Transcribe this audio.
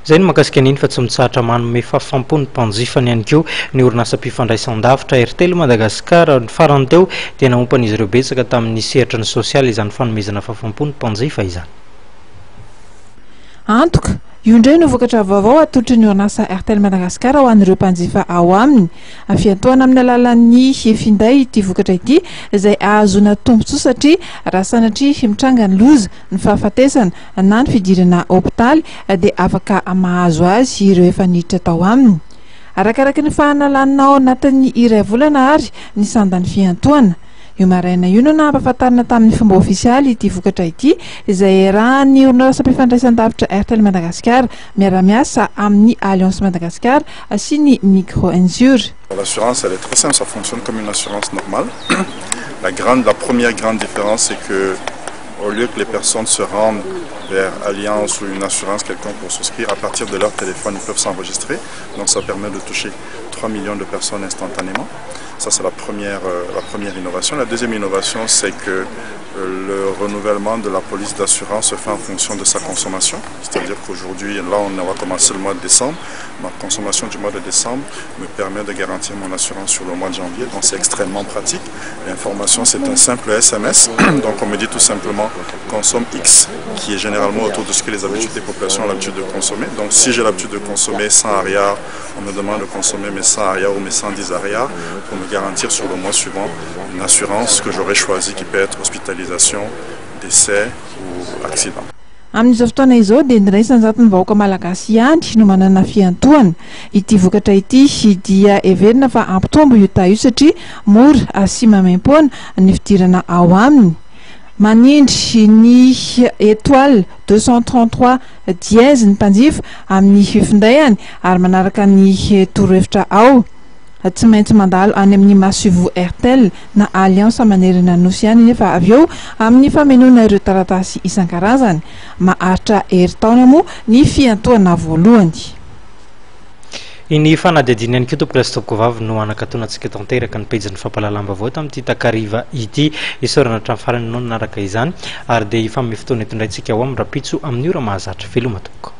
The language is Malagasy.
zay ny makasika an'iny fa tsy mitsahatra manome fahafampony mpanjifany ihany koa ny orinasa mpifandraisan-davitra RTL Madagasikara farany teo dia naompan'izy ireo betsaka tamin'ny sehatra ny sosialy izany fanomezana fahafampony mpanjifa izany. Antoka io indray no vokatra vaovao atolotry ny orinasa RTL Madagasikara ho an'ireo mpanjifa ao aminy. Afiantoana amin'ny alalan'ny finday ity vokatra ity izay ahazona tombontsoa satria raha sanatria mitranga ny loza ny fahafatesana na ny fidirana hopitaly dia afaka mahazo azy ireo efa niditra tao aminy. Arakaraka ny fahanalanao anatin'ny iray volana ary ny sandan'ny fiantoana. Io maraina io no nampahafantarina tamin'ny fomba ofisialy ity vokatra ity izay rahan'ny orinasa mpifandraisan-davitra RTL Madagasikara miara-miasa amin'ny Alliance Madagascar sy ny micro-insure. L'assurance, elle est très simple, ça fonctionne comme une assurance normale. La première grande différence, c'est que au lieu que les personnes se rendent vers Alliance ou une assurance quelconque pour souscrire, à partir de leur téléphone, ils peuvent s'enregistrer. Donc ça permet de toucher 3 millions de personnes instantanément. Ça, c'est la première innovation. La deuxième innovation, c'est que le renouvellement de la police d'assurance se fait en fonction de sa consommation. C'est-à-dire qu'aujourd'hui, là, on va commencer le mois de décembre. Ma consommation du mois de décembre me permet de garantir mon assurance sur le mois de janvier. Donc, c'est extrêmement pratique. L'information, c'est un simple SMS. Donc, on me dit tout simplement consomme X, qui est généralement autour de ce que les habitudes des populations ont l'habitude de consommer. Donc, si j'ai l'habitude de consommer 100 arias, on me demande de consommer mes 100 arias ou mes 110 arias pour me garantir sur le mois suivant une assurance que j'aurais choisie qui peut être hospitalisation, décès ou accident. Amin'izao fotoana izao dia indray sanjaton'ny vahoaka malagasy ihany no manana fiantohana. Ity vokatra ity dia everina fa ampitombo io io satria mora sy mamem-poana ny fidirana ao aminy. Manindry ny étoile 233 dièse ny mpanjifa amin'ny fifindayany ary manaraka ny torohevitra ao. Tsy maintsy mandalo any amin'ny masivo RTL na Alliance manerana nosy ihany nefa avy eo amin'ny famenona ireo taratasy isan-karazany. Maharitra herintaona moa ny fiantohana voalohany. Iny fanadihadiana ihany koa tompolasitoko vavy no anakatonantsika tanteraka ny pejin'ny fampahalalam-baovao tamin'ity takariva ity isorana hatramin'ny farany no nanaraka izany ary dia efa amin'ny fotoana eto indray tsika ao amin'ny rapitso amin'ny ora mahazatra veloma tompoko.